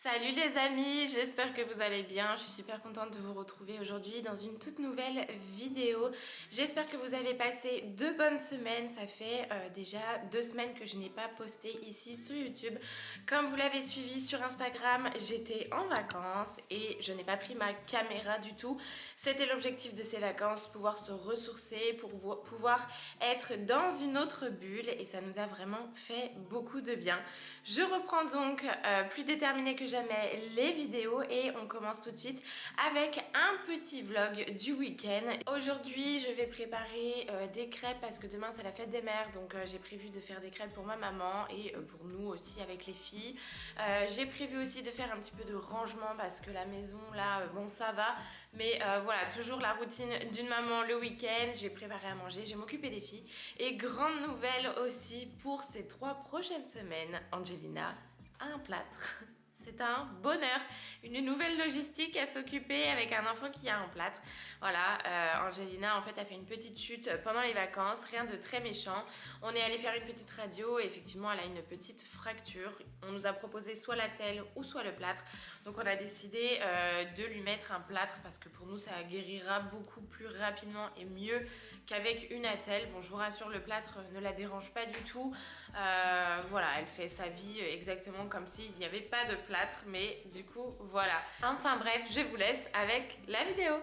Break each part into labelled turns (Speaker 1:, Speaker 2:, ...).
Speaker 1: Salut les amis, j'espère que vous allez bien. Je suis super contente de vous retrouver aujourd'hui dans une toute nouvelle vidéo. J'espère que vous avez passé de bonnes semaines. Ça fait déjà 2 semaines que je n'ai pas posté ici sur YouTube. Comme vous l'avez suivi sur Instagram, j'étais en vacances et je n'ai pas pris ma caméra du tout. C'était l'objectif de ces vacances, pouvoir se ressourcer, pour pouvoir être dans une autre bulle et ça nous a vraiment fait beaucoup de bien. Je reprends donc plus déterminée que jamais les vidéos et on commence tout de suite avec un petit vlog du week-end. Aujourd'hui je vais préparer des crêpes parce que demain c'est la fête des mères, donc j'ai prévu de faire des crêpes pour ma maman et pour nous aussi avec les filles. J'ai prévu aussi de faire un petit peu de rangement parce que la maison là bon ça va, mais voilà, toujours la routine d'une maman le week-end. Je vais préparer à manger, je vais m'occuper des filles et grande nouvelle aussi pour ces 3 prochaines semaines, Angelina a un plâtre. C'est un bonheur, une nouvelle logistique à s'occuper avec un enfant qui a un plâtre. Voilà, Angelina en fait a fait une petite chute pendant les vacances, rien de très méchant. On est allé faire une petite radio et effectivement elle a une petite fracture. On nous a proposé soit l'attelle ou soit le plâtre. Donc on a décidé de lui mettre un plâtre parce que pour nous ça guérira beaucoup plus rapidement et mieux qu'avec une attelle. Bon, je vous rassure, le plâtre ne la dérange pas du tout. Voilà, elle fait sa vie exactement comme s'il n'y avait pas de plâtre, mais du coup voilà. Enfin bref, je vous laisse avec la vidéo.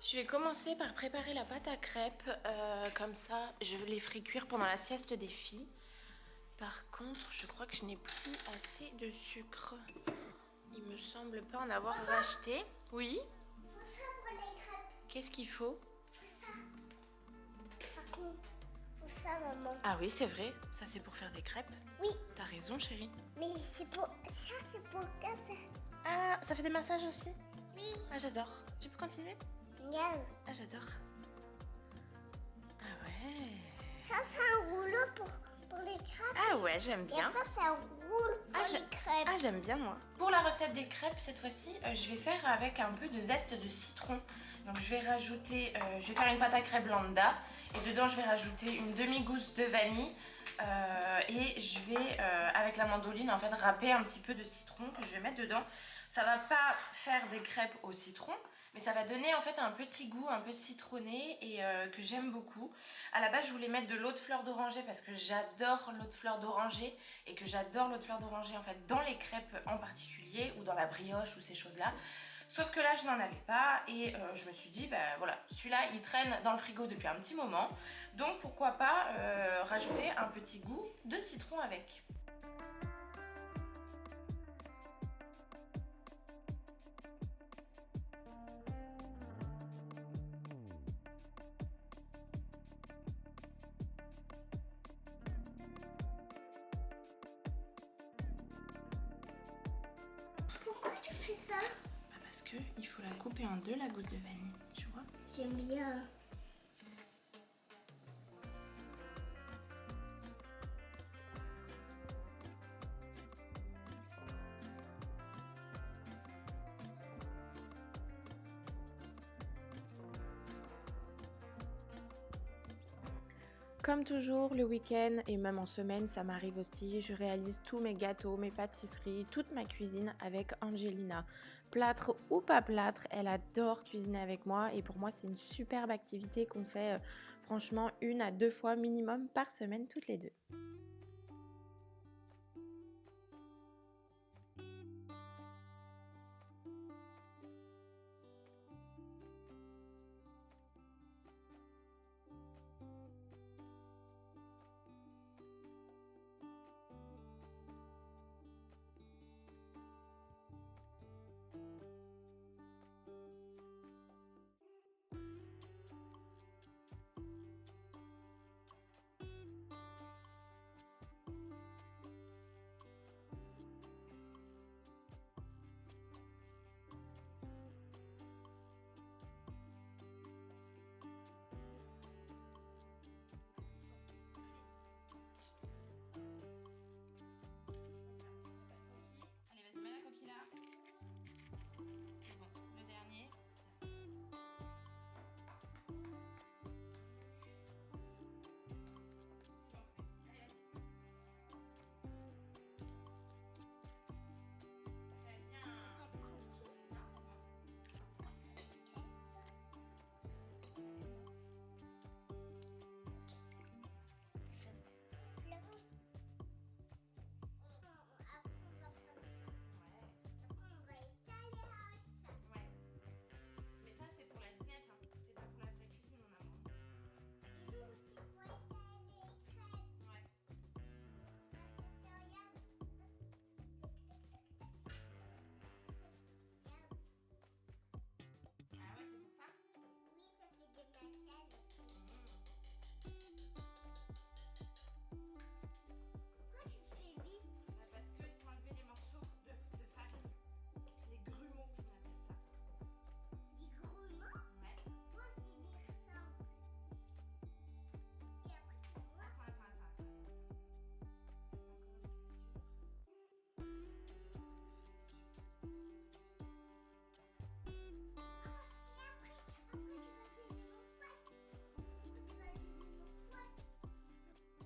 Speaker 1: Je vais commencer par préparer la pâte à crêpes, comme ça je les ferai cuire pendant la sieste des filles. Par contre, je crois que je n'ai plus assez de sucre. Il me semble pas en avoir racheté. Oui?
Speaker 2: Pour ça, pour les crêpes.
Speaker 1: Qu'est-ce qu'il faut?
Speaker 2: Pour ça. Par contre, pour ça, maman.
Speaker 1: Ah oui, c'est vrai, ça c'est pour faire des crêpes.
Speaker 2: Oui,
Speaker 1: T'as raison chérie.
Speaker 2: mais c'est pour ça, c'est pour casser.
Speaker 1: Ah, ça fait des massages aussi?
Speaker 2: Oui,
Speaker 1: Ah, j'adore. Tu peux continuer?
Speaker 2: regarde.
Speaker 1: Ah, j'adore. Ah ouais.
Speaker 2: Ça, c'est un rouleau pour les crêpes.
Speaker 1: Ah ouais, j'aime
Speaker 2: Et
Speaker 1: bien.
Speaker 2: après, ça roule pour les crêpes.
Speaker 1: Ah, j'aime bien moi. Pour la recette des crêpes, cette fois-ci, je vais faire avec un peu de zeste de citron. Donc je vais rajouter, je vais faire une pâte à crêpes lambda. Et dedans, je vais rajouter une demi-gousse de vanille. Et je vais, avec la mandoline, en fait, râper un petit peu de citron que je vais mettre dedans. Ça va pas faire des crêpes au citron, mais ça va donner en fait un petit goût un peu citronné et que j'aime beaucoup. À la base, je voulais mettre de l'eau de fleur d'oranger parce que j'adore l'eau de fleur d'oranger et que j'adore l'eau de fleur d'oranger en fait dans les crêpes en particulier ou dans la brioche ou ces choses-là. Sauf que là, je n'en avais pas et je me suis dit, bah voilà, celui-là, il traîne dans le frigo depuis un petit moment. Donc pourquoi pas rajouter un petit goût de citron avec.
Speaker 2: Pourquoi tu fais ça?
Speaker 1: Parce que il faut la couper en deux, la gousse de vanille, tu vois.
Speaker 2: J'aime bien.
Speaker 1: Comme toujours, le week-end et même en semaine, ça m'arrive aussi. Je réalise tous mes gâteaux, mes pâtisseries, toute ma cuisine avec Angelina. Plâtre ou pas plâtre, elle adore cuisiner avec moi et pour moi, c'est une superbe activité qu'on fait franchement 1 à 2 fois minimum par semaine toutes les deux.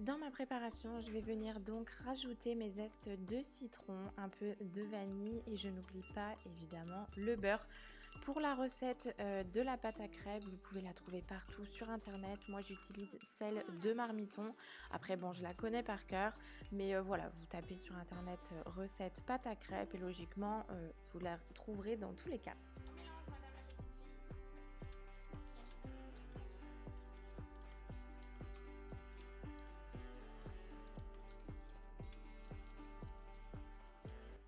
Speaker 1: Dans ma préparation, je vais venir donc rajouter mes zestes de citron, un peu de vanille et je n'oublie pas évidemment le beurre. Pour la recette de la pâte à crêpes, vous pouvez la trouver partout sur internet. Moi j'utilise celle de Marmiton. Après bon, je la connais par cœur, mais voilà, vous tapez sur internet recette pâte à crêpes et logiquement vous la trouverez dans tous les cas.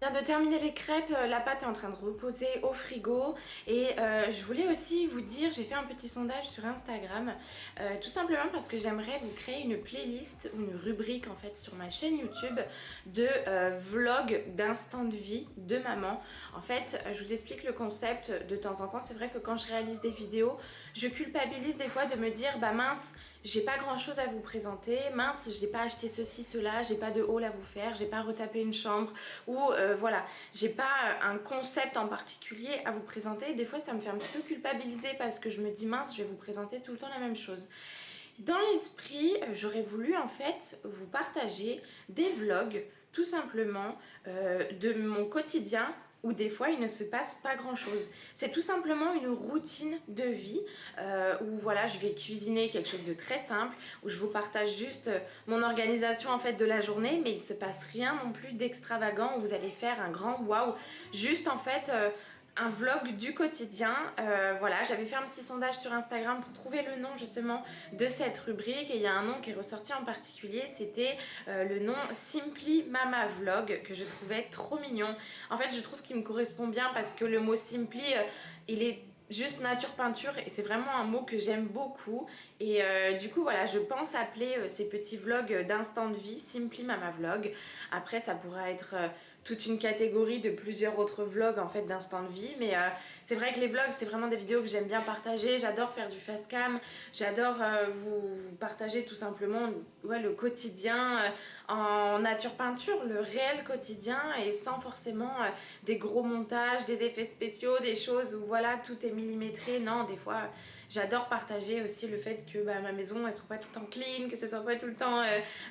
Speaker 1: Je viens de terminer les crêpes, la pâte est en train de reposer au frigo et je voulais aussi vous dire, j'ai fait un petit sondage sur Instagram tout simplement parce que j'aimerais vous créer une playlist ou une rubrique en fait sur ma chaîne YouTube de vlogs d'instant de vie de maman. En fait, je vous explique le concept de temps en temps. C'est vrai que quand je réalise des vidéos, je culpabilise des fois de me dire bah mince, j'ai pas grand chose à vous présenter, mince, j'ai pas acheté ceci, cela, j'ai pas de haul à vous faire, j'ai pas retapé une chambre ou voilà, j'ai pas un concept en particulier à vous présenter. Des fois ça me fait un petit peu culpabiliser parce que je me dis mince, je vais vous présenter tout le temps la même chose. Dans l'esprit, j'aurais voulu en fait vous partager des vlogs tout simplement de mon quotidien où des fois il ne se passe pas grand chose. C'est tout simplement une routine de vie où voilà, je vais cuisiner quelque chose de très simple, où je vous partage juste mon organisation en fait de la journée, mais il se passe rien non plus d'extravagant où vous allez faire un grand waouh, juste en fait un vlog du quotidien. Voilà, j'avais fait un petit sondage sur Instagram pour trouver le nom justement de cette rubrique et il y a un nom qui est ressorti en particulier, c'était le nom Simply Mama Vlog que je trouvais trop mignon. En fait je trouve qu'il me correspond bien parce que le mot Simply il est juste nature peinture et c'est vraiment un mot que j'aime beaucoup et du coup voilà, je pense appeler ces petits vlogs d'instant de vie Simply Mama Vlog. Après ça pourra être toute une catégorie de plusieurs autres vlogs en fait d'instant de vie, mais c'est vrai que les vlogs c'est vraiment des vidéos que j'aime bien partager. J'adore faire du fast cam, j'adore vous partager tout simplement ouais, le quotidien en nature peinture, le réel quotidien et sans forcément des gros montages, des effets spéciaux, des choses où voilà tout est millimétré. Non, des fois j'adore partager aussi le fait que ma maison elle soit pas tout le temps clean, que ce soit pas tout le temps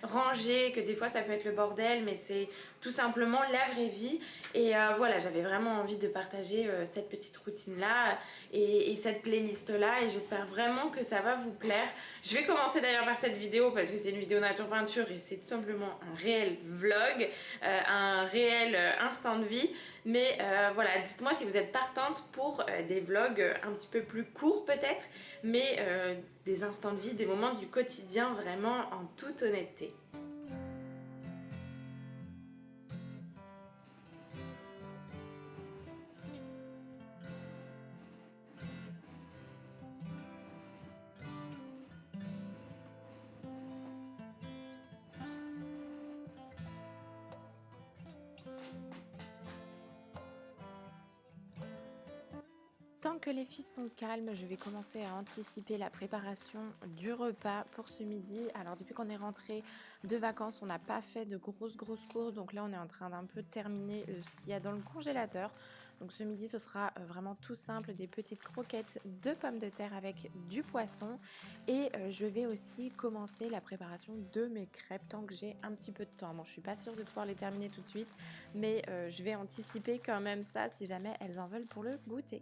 Speaker 1: rangé, que des fois ça peut être le bordel, mais c'est tout simplement la vraie vie. Et voilà, j'avais vraiment envie de partager cette petite routine là et cette playlist là, et j'espère vraiment que ça va vous plaire. Je vais commencer d'ailleurs par cette vidéo parce que c'est une vidéo nature peinture et c'est tout simplement un réel vlog, un réel instant de vie. Mais voilà, dites-moi si vous êtes partante pour des vlogs un petit peu plus courts peut-être, mais des instants de vie, des moments du quotidien vraiment en toute honnêteté. Tant que les filles sont calmes, je vais commencer à anticiper la préparation du repas pour ce midi. Alors depuis qu'on est rentré de vacances, on n'a pas fait de grosses courses. Donc là, on est en train d'un peu terminer ce qu'il y a dans le congélateur. Donc ce midi, ce sera vraiment tout simple, des petites croquettes de pommes de terre avec du poisson. Et je vais aussi commencer la préparation de mes crêpes tant que j'ai un petit peu de temps. Bon, je suis pas sûre de pouvoir les terminer tout de suite, mais je vais anticiper quand même ça si jamais elles en veulent pour le goûter.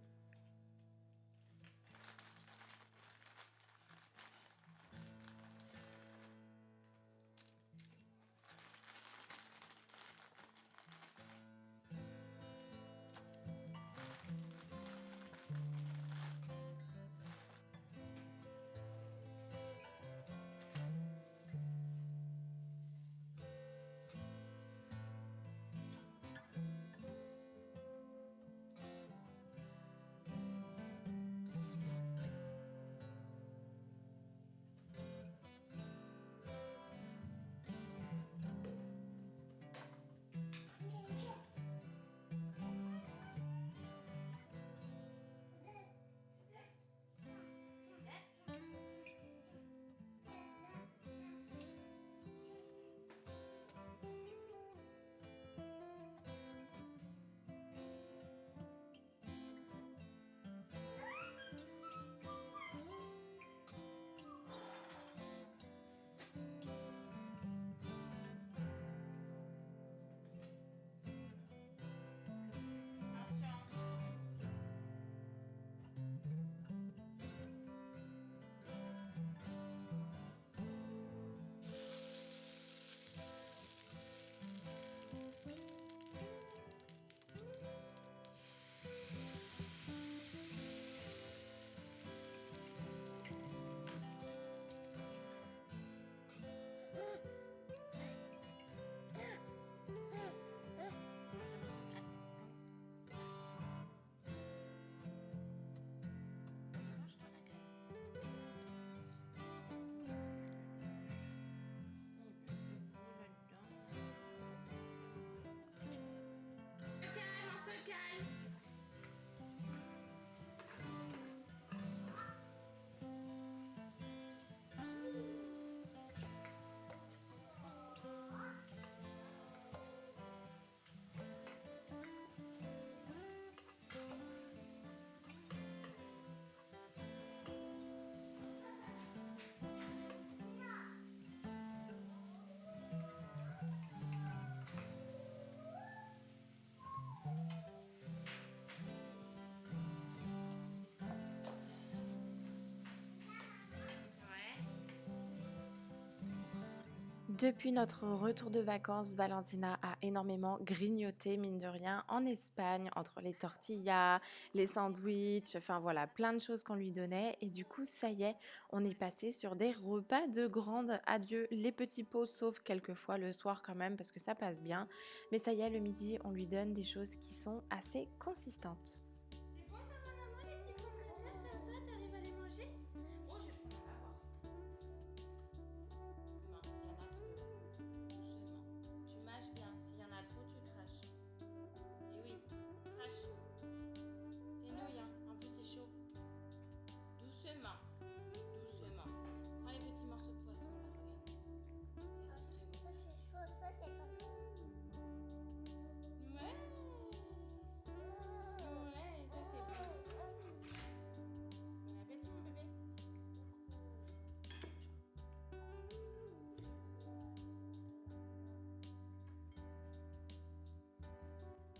Speaker 1: Depuis notre retour de vacances, Valentina a énormément grignoté, mine de rien, en Espagne, entre les tortillas, les sandwichs, enfin voilà, plein de choses qu'on lui donnait. Et du coup, ça y est, on est passé sur des repas de grande adieu, les petits pots, sauf quelquefois le soir quand même, parce que ça passe bien. Mais ça y est, le midi, on lui donne des choses qui sont assez consistantes. C'est bon ça, mon amour, les petits pommes de terre comme ça, t'arrives à les manger? Bon, je vais prendre la voir. Non, il y en a trop. Doucement. Tu mâches bien. S'il y en a trop, tu craches. Et oui, crache. Tes nouilles, hein. En plus, c'est chaud. Doucement. Doucement. Prends les petits morceaux de poisson, là, regarde. Ça, c'est très bon.
Speaker 2: Ça, c'est chaud, ça, c'est pas bon.
Speaker 1: Ouais. Ouais.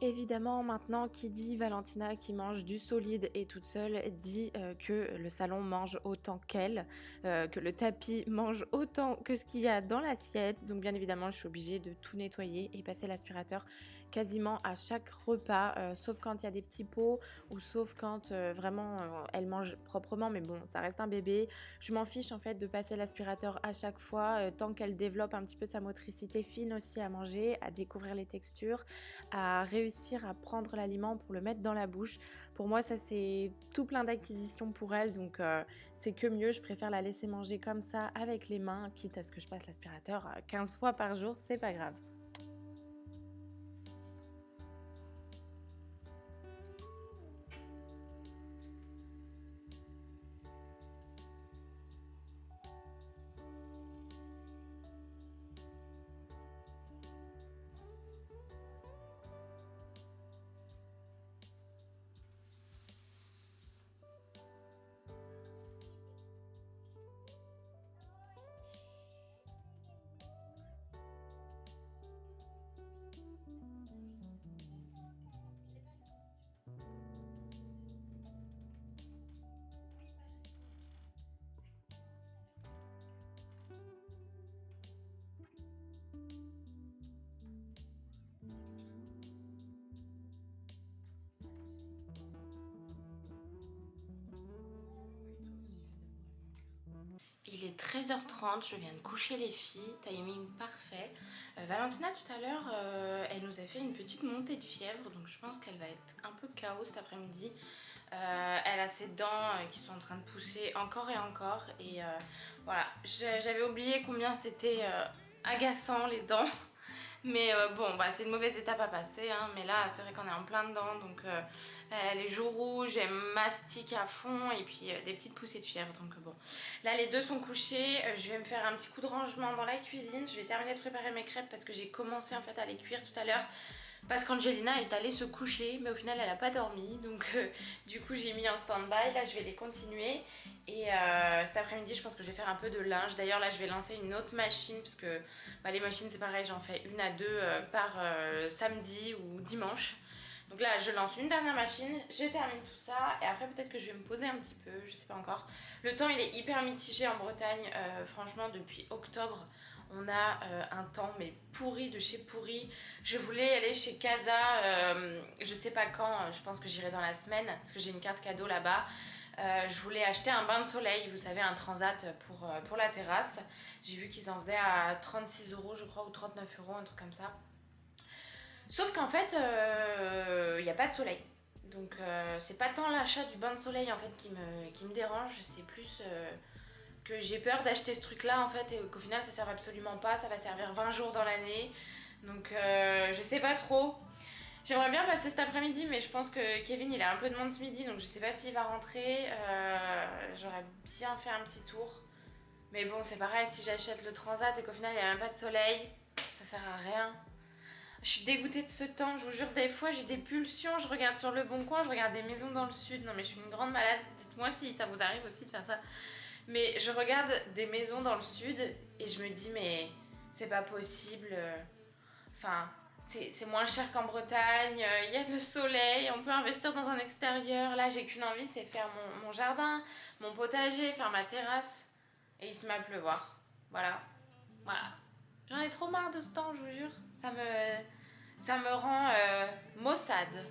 Speaker 1: Évidemment, maintenant, qui dit Valentina qui mange du solide et toute seule, dit que le salon mange autant qu'elle, que le tapis mange autant que ce qu'il y a dans l'assiette. Donc bien évidemment, je suis obligée de tout nettoyer et passer l'aspirateur quasiment à chaque repas, sauf quand il y a des petits pots ou sauf quand vraiment elle mange proprement. Mais bon, ça reste un bébé. Je m'en fiche en fait de passer l'aspirateur à chaque fois, tant qu'elle développe un petit peu sa motricité fine aussi à manger, à découvrir les textures, à réussir à prendre l'aliment pour le mettre dans la bouche. Pour moi, ça c'est tout plein d'acquisitions pour elle, donc c'est que mieux. Je préfère la laisser manger comme ça avec les mains, quitte à ce que je passe l'aspirateur 15 fois par jour, c'est pas grave. Il est 13h30, je viens de coucher les filles, timing parfait. Valentina tout à l'heure, elle nous a fait une petite montée de fièvre, donc je pense qu'elle va être un peu KO cet après-midi. Elle a ses dents qui sont en train de pousser encore et encore, et voilà, j'avais oublié combien c'était agaçant les dents. Mais bon, bah, c'est une mauvaise étape à passer, hein, mais là c'est vrai qu'on est en plein dedans, donc les joues rouges, elle mastique à fond et puis des petites poussées de fièvre, donc bon. Là les deux sont couchés, je vais me faire un petit coup de rangement dans la cuisine, je vais terminer de préparer mes crêpes parce que j'ai commencé en fait à les cuire tout à l'heure. Parce qu'Angelina est allée se coucher, mais au final elle n'a pas dormi, donc du coup j'ai mis en stand-by. Là je vais les continuer et cet après-midi je pense que je vais faire un peu de linge. D'ailleurs là je vais lancer une autre machine parce que bah, les machines c'est pareil, j'en fais une à deux par samedi ou dimanche. Donc là je lance une dernière machine, je termine tout ça et après peut-être que je vais me poser un petit peu, je sais pas encore. Le temps il est hyper mitigé en Bretagne, franchement depuis octobre. On a un temps mais pourri de chez pourri. Je voulais aller chez Casa, je sais pas quand, je pense que j'irai dans la semaine parce que j'ai une carte cadeau là-bas. Je voulais acheter un bain de soleil, vous savez, un transat pour la terrasse. J'ai vu qu'ils en faisaient à 36 € je crois ou 39 €, un truc comme ça. Sauf qu'en fait, il n'y a pas de soleil. Donc c'est pas tant l'achat du bain de soleil en fait qui me dérange, c'est plus que j'ai peur d'acheter ce truc là en fait et qu'au final ça sert absolument pas, ça va servir 20 jours dans l'année. Donc je sais pas trop. J'aimerais bien passer cet après-midi mais je pense que Kevin il a un peu de monde ce midi donc je sais pas s'il va rentrer. J'aurais bien fait un petit tour. Mais bon c'est pareil, si j'achète le transat et qu'au final il n'y a même pas de soleil, ça sert à rien. Je suis dégoûtée de ce temps, je vous jure, des fois j'ai des pulsions, je regarde sur le bon coin, je regarde des maisons dans le sud. Non mais je suis une grande malade, dites-moi si ça vous arrive aussi de faire ça. Mais je regarde des maisons dans le sud et je me dis mais c'est pas possible. Enfin, c'est moins cher qu'en Bretagne, il y a le soleil, on peut investir dans un extérieur. Là j'ai qu'une envie, c'est faire mon jardin, mon potager, faire ma terrasse. Et il se met à pleuvoir. Voilà. Voilà. J'en ai trop marre de ce temps, je vous jure. Ça me rend maussade.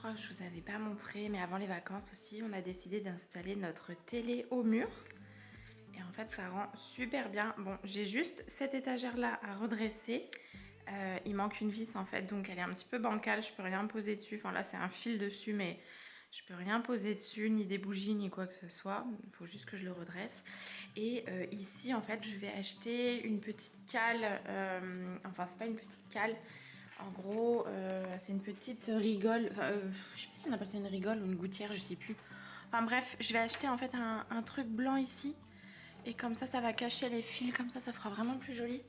Speaker 1: crois que je vous avais pas montré, mais avant les vacances aussi, on a décidé d'installer notre télé au mur. Et en fait, ça rend super bien. Bon, j'ai juste cette étagère-là à redresser. Il manque une vis en fait, donc elle est un petit peu bancale, je peux rien poser dessus. Enfin là, c'est un fil dessus, mais je peux rien poser dessus, ni des bougies, ni quoi que ce soit. Il faut juste que je le redresse. Et ici, en fait, je vais acheter une petite cale. Enfin, c'est pas une petite cale. En gros, c'est une petite rigole. Enfin, je sais pas si on appelle ça une rigole ou une gouttière, je sais plus. Enfin bref, je vais acheter en fait un truc blanc ici. Et comme ça va cacher les fils. Comme ça fera vraiment plus joli.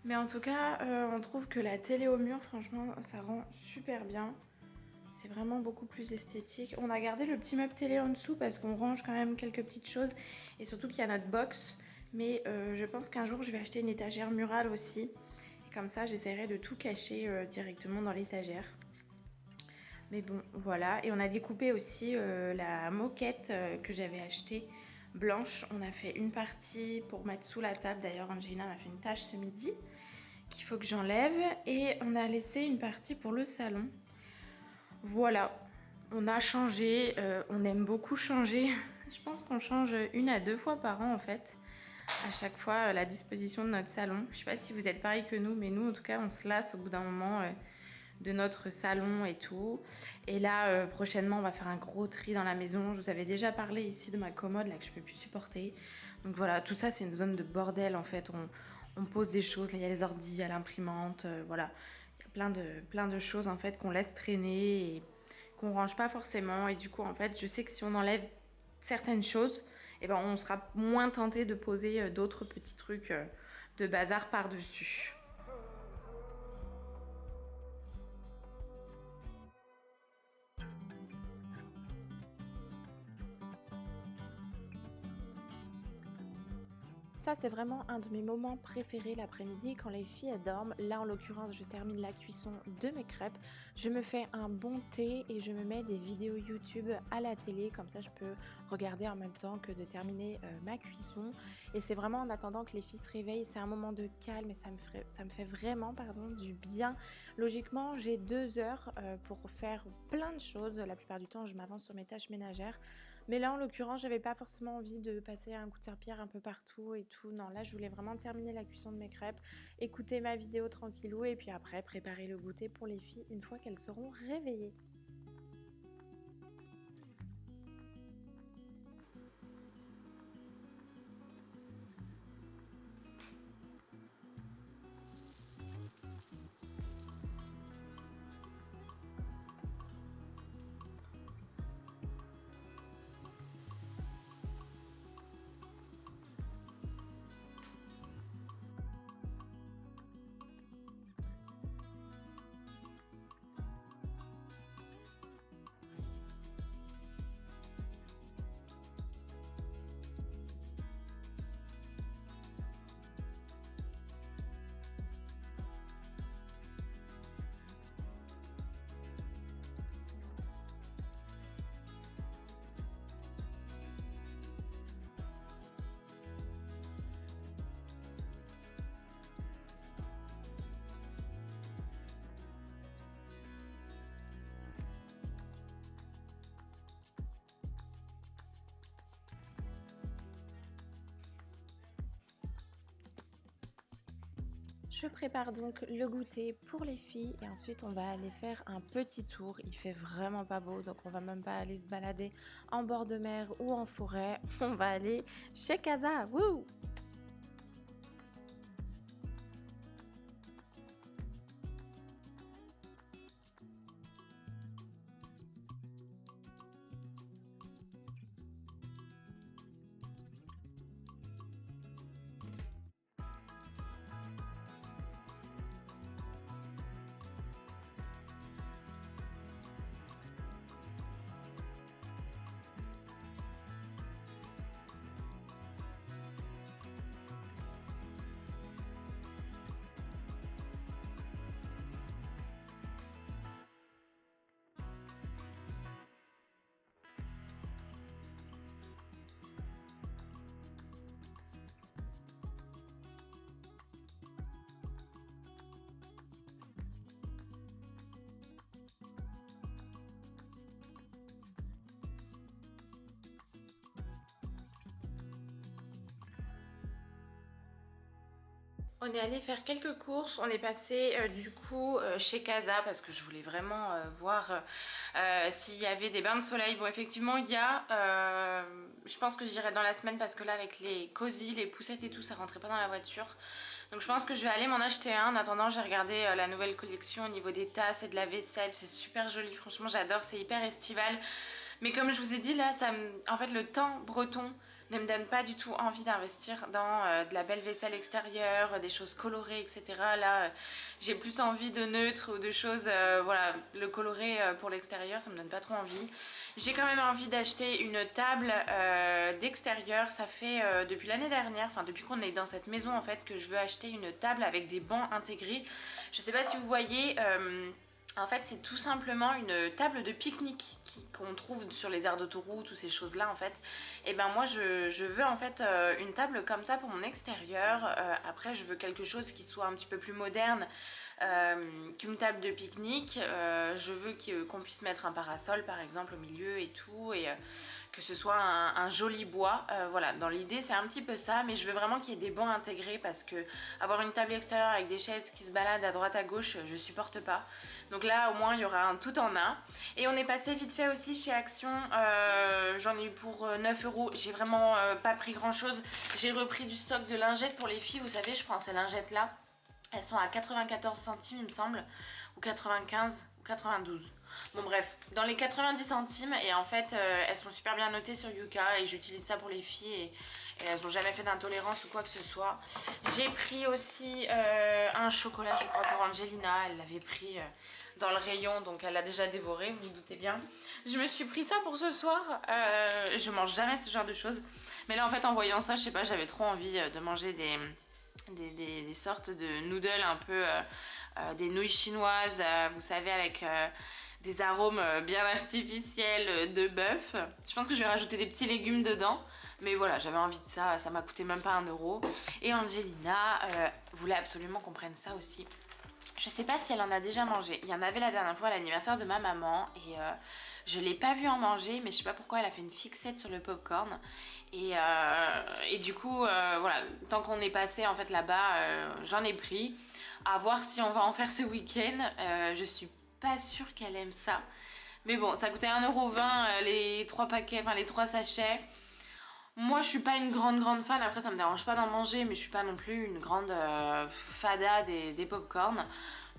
Speaker 1: Mais en tout cas, on trouve que la télé au mur, franchement, ça rend super bien. C'est vraiment beaucoup plus esthétique. On a gardé le petit meuble télé en dessous parce qu'on range quand même quelques petites choses. Et surtout qu'il y a notre box. Mais je pense qu'un jour, je vais acheter une étagère murale aussi. Et comme ça, j'essaierai de tout cacher directement dans l'étagère. Mais bon, voilà. Et on a découpé aussi la moquette que j'avais achetée blanche. On a fait une partie pour mettre sous la table. D'ailleurs, Angelina m'a fait une tâche ce midi qu'il faut que j'enlève. Et on a laissé une partie pour le salon. Voilà. On a changé. On aime beaucoup changer. Je pense qu'on change 1 à 2 fois par an en fait. À chaque fois, la disposition de notre salon. Je sais pas si vous êtes pareil que nous, mais nous, en tout cas, on se lasse au bout d'un moment de notre salon et tout. Et là, prochainement, on va faire un gros tri dans la maison. Je vous avais déjà parlé ici de ma commode, là, que je peux plus supporter. Donc voilà, tout ça, c'est une zone de bordel, en fait. On pose des choses. Là, il y a les ordis, il y a l'imprimante, voilà. Il y a plein de choses, en fait, qu'on laisse traîner et qu'on range pas forcément. Et du coup, en fait, je sais que si on enlève certaines choses, eh ben, on sera moins tenté de poser d'autres petits trucs de bazar par-dessus. Ça, c'est vraiment un de mes moments préférés l'après-midi quand les filles elles dorment. Là, en l'occurrence, je termine la cuisson de mes crêpes. Je me fais un bon thé et je me mets des vidéos YouTube à la télé. Comme ça, je peux regarder en même temps que de terminer ma cuisson. Et c'est vraiment en attendant que les filles se réveillent. C'est un moment de calme et ça me fait vraiment du bien. Logiquement, j'ai 2 heures pour faire plein de choses. La plupart du temps, je m'avance sur mes tâches ménagères. Mais là, en l'occurrence, j'avais pas forcément envie de passer un coup de serpillère un peu partout et tout. Non, là, je voulais vraiment terminer la cuisson de mes crêpes, écouter ma vidéo tranquillou et puis après préparer le goûter pour les filles une fois qu'elles seront réveillées. Je prépare donc le goûter pour les filles et ensuite on va aller faire un petit tour. Il fait vraiment pas beau donc on va même pas aller se balader en bord de mer ou en forêt. On va aller chez Casa. Wouh! On est allé faire quelques courses, on est passé du coup chez Casa parce que je voulais vraiment voir s'il y avait des bains de soleil. Bon effectivement il y a, je pense que j'irai dans la semaine parce que là avec les cosy, les poussettes et tout ça rentrait pas dans la voiture. Donc je pense que je vais aller m'en acheter un. En attendant j'ai regardé la nouvelle collection au niveau des tasses et de la vaisselle, c'est super joli, franchement j'adore, c'est hyper estival. Mais comme je vous ai dit là, en fait le temps breton ne me donne pas du tout envie d'investir dans de la belle vaisselle extérieure, des choses colorées, etc. Là, j'ai plus envie de neutre ou de choses, voilà, le coloré pour l'extérieur, ça me donne pas trop envie. J'ai quand même envie d'acheter une table d'extérieur. Ça fait depuis l'année dernière, enfin depuis qu'on est dans cette maison en fait, que je veux acheter une table avec des bancs intégrés. Je sais pas si vous voyez... en fait, c'est tout simplement une table de pique-nique qu'on trouve sur les aires d'autoroute ou ces choses-là en fait. Et ben moi, je veux en fait une table comme ça pour mon extérieur. Après, je veux quelque chose qui soit un petit peu plus moderne qu'une table de pique-nique. Je veux qu'on puisse mettre un parasol par exemple au milieu et tout. Et que ce soit un joli bois. Voilà, dans l'idée c'est un petit peu ça, mais je veux vraiment qu'il y ait des bancs intégrés parce que avoir une table extérieure avec des chaises qui se baladent à droite à gauche, je supporte pas. Donc là au moins il y aura un tout en un. Et on est passé vite fait aussi chez Action, j'en ai eu pour 9 euros, j'ai vraiment pas pris grand chose. J'ai repris du stock de lingettes pour les filles, vous savez je prends ces lingettes là, elles sont à 94 centimes il me semble, ou 95 ou 92. Bon bref, dans les 90 centimes et en fait elles sont super bien notées sur Yuka et j'utilise ça pour les filles et elles n'ont jamais fait d'intolérance ou quoi que ce soit. J'ai pris aussi un chocolat je crois pour Angelina, elle l'avait pris dans le rayon donc elle l'a déjà dévoré, vous vous doutez bien. Je me suis pris ça pour ce soir, je mange jamais ce genre de choses. Mais là en fait en voyant ça, je sais pas, j'avais trop envie de manger des sortes de noodles un peu... des nouilles chinoises, vous savez, avec des arômes bien artificiels de bœuf. Je pense que je vais rajouter des petits légumes dedans. Mais voilà, j'avais envie de ça, ça m'a coûté même pas 1 euro. Et Angelina voulait absolument qu'on prenne ça aussi. Je sais pas si elle en a déjà mangé. Il y en avait la dernière fois à l'anniversaire de ma maman et je l'ai pas vue en manger, mais je sais pas pourquoi elle a fait une fixette sur le popcorn. Et du coup, voilà, tant qu'on est passé en fait là-bas, j'en ai pris. À voir si on va en faire ce week-end. Je suis pas sûre qu'elle aime ça. Mais bon, ça coûtait 1,20 € les 3 paquets, enfin les 3 sachets. Moi, je suis pas une grande fan. Après, ça me dérange pas d'en manger, mais je suis pas non plus une grande fada des pop-corn.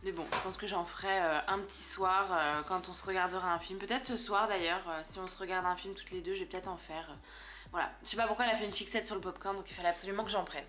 Speaker 1: Mais bon, je pense que j'en ferai un petit soir quand on se regardera un film. Peut-être ce soir d'ailleurs, si on se regarde un film toutes les deux, je vais peut-être en faire. Voilà. Je sais pas pourquoi elle a fait une fixette sur le pop-corn, donc il fallait absolument que j'en prenne.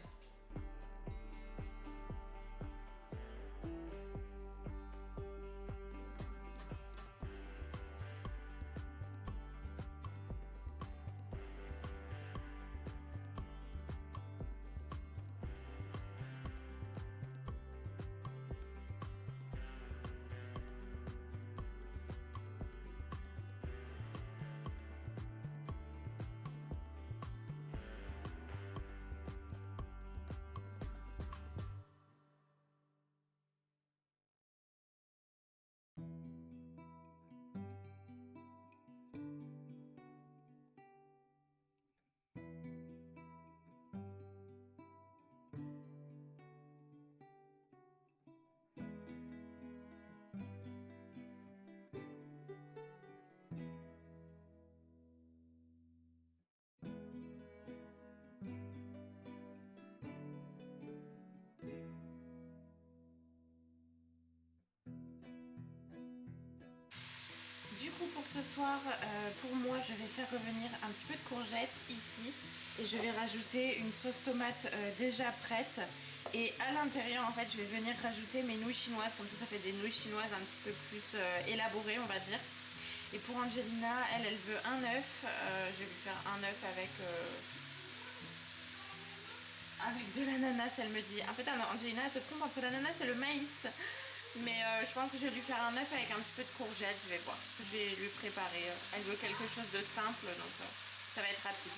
Speaker 1: Du coup pour ce soir, pour moi je vais faire revenir un petit peu de courgettes ici et je vais rajouter une sauce tomate déjà prête et à l'intérieur en fait je vais venir rajouter mes nouilles chinoises, comme ça fait des nouilles chinoises un petit peu plus élaborées on va dire. Et pour Angelina, elle veut un œuf, je vais lui faire un œuf avec de l'ananas, elle me dit. En fait Angelina elle se trompe entre l'ananas et le maïs. Mais je pense que je vais lui faire un œuf avec un petit peu de courgette, je vais voir. Je vais lui préparer. Elle veut quelque chose de simple, donc ça va être rapide.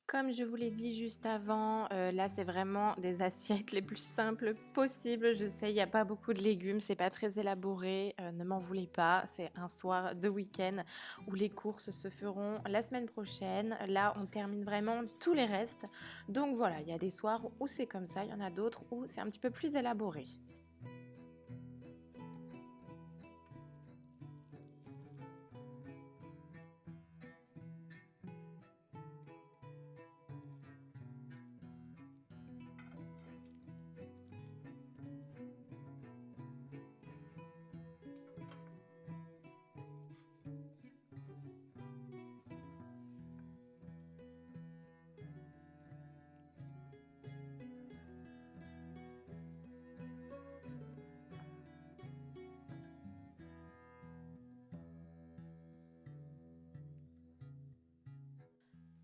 Speaker 1: Comme je vous l'ai dit juste avant, là c'est vraiment des assiettes les plus simples possibles. Je sais, il n'y a pas beaucoup de légumes, c'est pas très élaboré, ne m'en voulez pas. C'est un soir de week-end où les courses se feront la semaine prochaine. Là, on termine vraiment tous les restes. Donc voilà, il y a des soirs où c'est comme ça, il y en a d'autres où c'est un petit peu plus élaboré.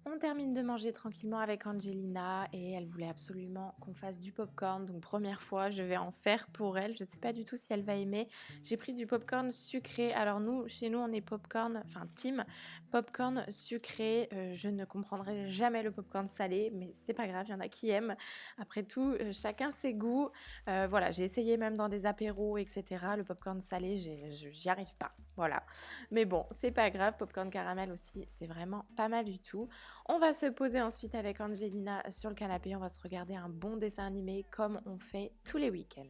Speaker 1: On termine de manger tranquillement avec Angelina et elle voulait absolument qu'on fasse du popcorn. Donc première fois, je vais en faire pour elle. Je ne sais pas du tout si elle va aimer. J'ai pris du popcorn sucré. Alors nous, chez nous, on est popcorn, enfin team popcorn sucré. Je ne comprendrai jamais le popcorn salé, mais c'est pas grave, il y en a qui aiment. Après tout, chacun ses goûts. Voilà, j'ai essayé même dans des apéros, etc. Le popcorn salé, j'y arrive pas. Voilà. Mais bon, c'est pas grave. Popcorn caramel aussi, c'est vraiment pas mal du tout. On va se poser ensuite avec Angelina sur le canapé, on va se regarder un bon dessin animé comme on fait tous les week-ends.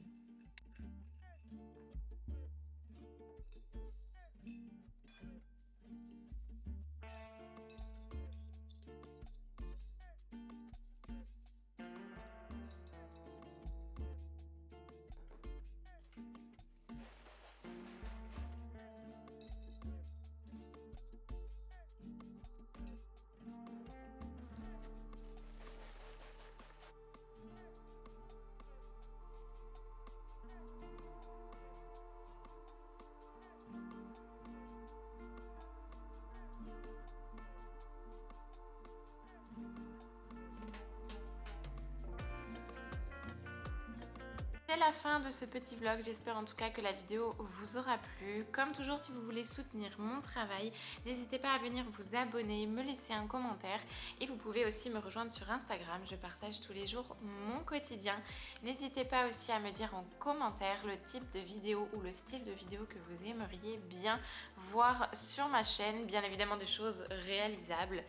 Speaker 1: C'est la fin de ce petit vlog, j'espère en tout cas que la vidéo vous aura plu. Comme toujours, si vous voulez soutenir mon travail, n'hésitez pas à venir vous abonner, me laisser un commentaire et vous pouvez aussi me rejoindre sur Instagram, je partage tous les jours mon quotidien. N'hésitez pas aussi à me dire en commentaire le type de vidéo ou le style de vidéo que vous aimeriez bien voir sur ma chaîne, bien évidemment des choses réalisables.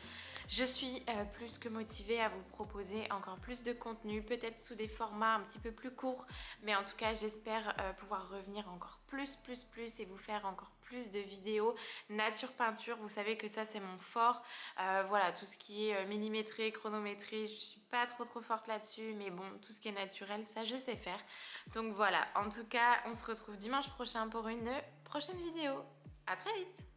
Speaker 1: Je suis plus que motivée à vous proposer encore plus de contenu, peut-être sous des formats un petit peu plus courts, mais en tout cas j'espère pouvoir revenir encore plus et vous faire encore plus de vidéos nature peinture. Vous savez que ça c'est mon fort, voilà, tout ce qui est millimétré, chronométré, je suis pas trop forte là-dessus, mais bon, tout ce qui est naturel, ça je sais faire. Donc voilà, en tout cas on se retrouve dimanche prochain pour une prochaine vidéo. À très vite.